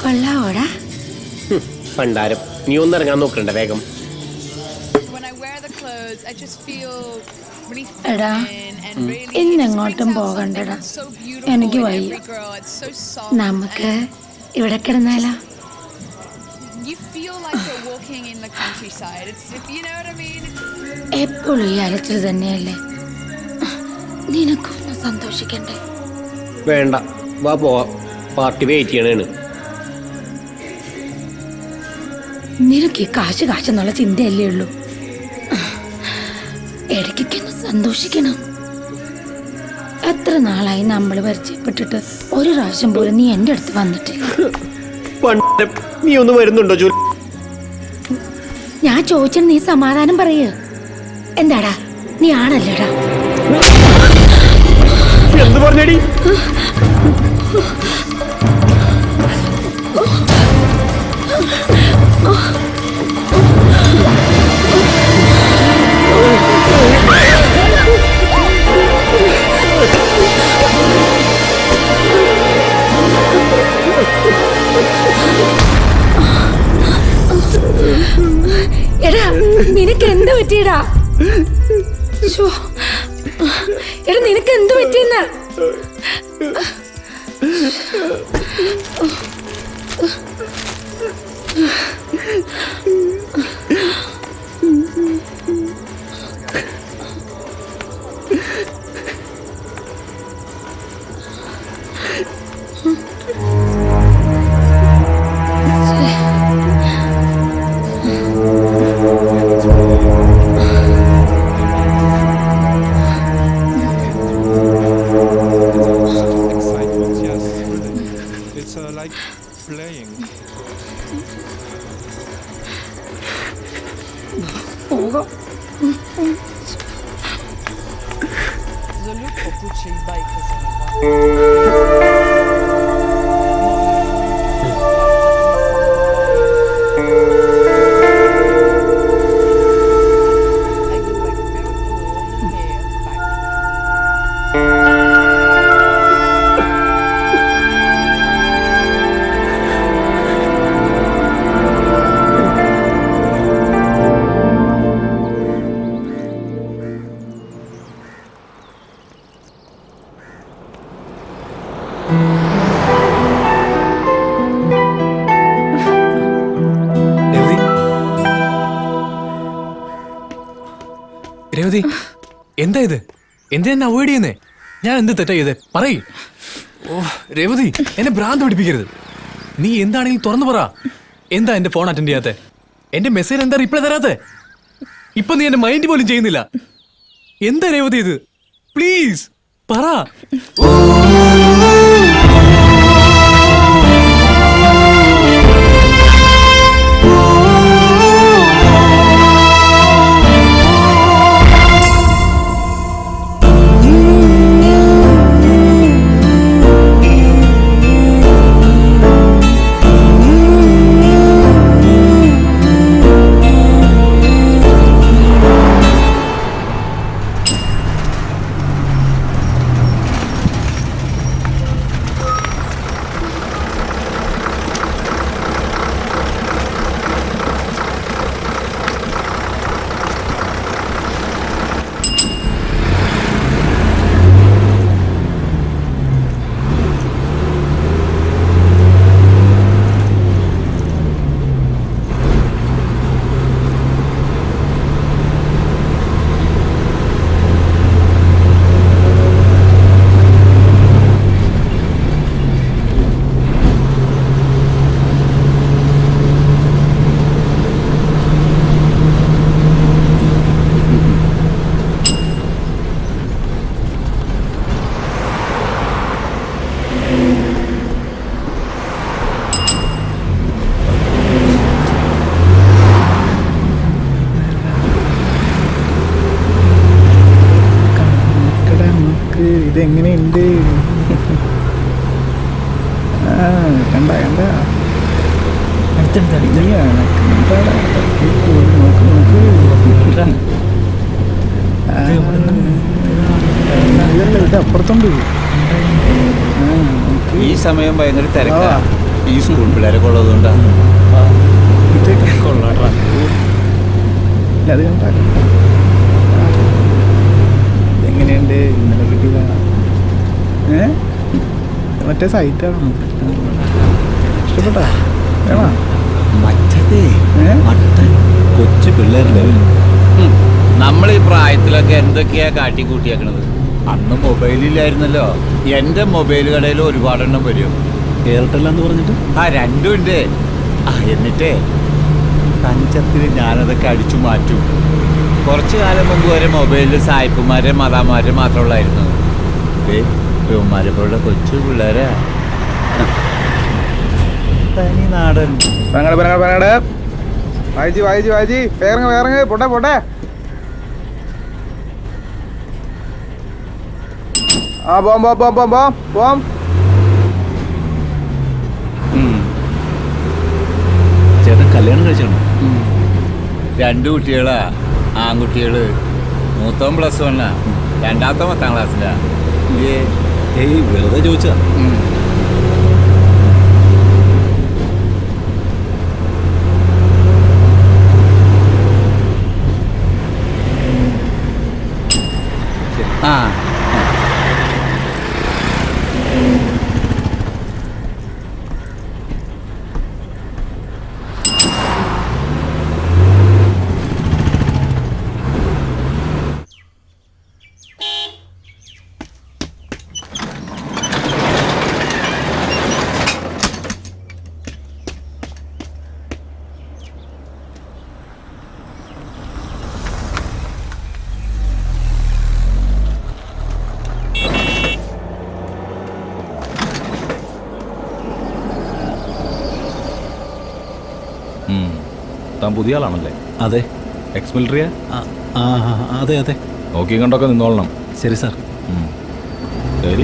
കൊള്ളാവോടാ പണ്ടാരം. നീ ഒന്നിറങ്ങാൻ നോക്കണ്ട വേഗം. എടാ ഇന്നെങ്ങോട്ടും പോകണ്ടടാ, എനിക്ക് വയ്യ. നമുക്ക് ഇവിടെ കിടന്നാലോ? എപ്പോഴും ഈ അലച്ചിൽ തന്നെയല്ലേ, നിനക്കൊന്ന് സന്തോഷിക്കണ്ടേ? വേണ്ട, വാ പോവാം. പാർട്ടി വെയിറ്റ് ചെയ്യണേണ്. നിനക്ക് ഈ കാശ് എന്നുള്ള ചിന്തയല്ലേ ഉള്ളൂ. ഇടയ്ക്കൊന്ന് സന്തോഷിക്കണം. എത്ര നാളായി നമ്മൾ പരിചയപ്പെട്ടിട്ട് ഒരു പ്രാവശ്യം പോലും നീ എന്റെ അടുത്ത് വന്നിട്ടില്ല. നീ ഒന്ന് വരുന്നുണ്ടോ? ഞാൻ ചോദിച്ചാൽ നീ സമാധാനം പറയ്. എന്താടാ, നീ ആണല്ലേടാ? എന്ത് പറഞ്ഞടി? എടാ, നിനക്ക് എന്ത് പറ്റിയടാ? എടാ, നിനക്ക് എന്ത് പറ്റിയെന്ന? രേവതി, എന്താ ഇത്? എന്തിനാ അവോയ്ഡ് ചെയ്യുന്നേ? ഞാൻ എന്ത് തെറ്റാ ചെയ്തേ? പറയ്. ഓ രേവതി, എന്നെ ഭ്രാന്ത് പിടിപ്പിക്കരുത്. നീ എന്താണെങ്കിലും തുറന്നു പറ. എന്താ എന്റെ ഫോൺ അറ്റൻഡ് ചെയ്യാത്തെ? എന്റെ മെസ്സേജ് എന്താ റിപ്ലൈ തരാത്തെ? ഇപ്പൊ നീ എന്റെ മൈൻഡ് പോലും ചെയ്യുന്നില്ല. എന്താ രേവതി ഇത്? പ്ലീസ് പറ. ഇതെങ്ങനെയുണ്ട്? കണ്ട കണ്ട ഇത് അപ്പുറത്തുണ്ട്. ഈ സമയം ഭയങ്കര തിരക്കാ. ഈ സ്കൂൾ പിള്ളേരൊക്കെ ഉള്ളതുകൊണ്ടാണ്. അത് കണ്ട എങ്ങനെയുണ്ട് ഇന്നലെ കിട്ടിയതാ? മറ്റേ സൈറ്റാണ് ഇഷ്ടപ്പെട്ടാ? വേണോ? മറ്റേ കൊച്ചു പിള്ളേരുടെ നമ്മൾ ഈ പ്രായത്തിലൊക്കെ എന്തൊക്കെയാ കാട്ടിക്കൂട്ടിയേക്കണത്. അന്ന് മൊബൈലില്ലായിരുന്നല്ലോ. എൻ്റെ മൊബൈൽ കടയിൽ ഒരുപാടെണ്ണം വരും. എയർടെല്ലാന്ന് പറഞ്ഞിട്ട് രണ്ടും ഉണ്ട്. എന്നിട്ടേ പഞ്ചത്തിന് ഞാനതൊക്കെ അടിച്ചു മാറ്റും. കുറച്ചു കാലം മുമ്പ് വരെ മൊബൈലിൽ സായിപ്പുമാരെ മതാമാരെ മാത്രമുള്ളായിരുന്നു. ഇവന്മാരെ പോലുള്ള കൊച്ചു പിള്ളേരാ. തനി നാടൻ. വായിച്ച് വേറങ്ങ് പോട്ടെ. ആ പോം. ചേട്ടൻ കല്യാണം കഴിച്ചാണോ? 2 കുട്ടികളാ, ആൺകുട്ടികള്. മൂത്തവൻ +1, രണ്ടാമത്തെ 10ാം ക്ലാസ്സിലാ. ഏയ് വെറുതെ ചോദിച്ചാ. ആ താൻ പുതിയ ആളാണല്ലേ? അതെ. എക്സ് മിലിറ്ററിയാ? അതെ. നോക്കിയും കണ്ടൊക്കെ നിന്നോളണം. ശരി സാർ. ശരി.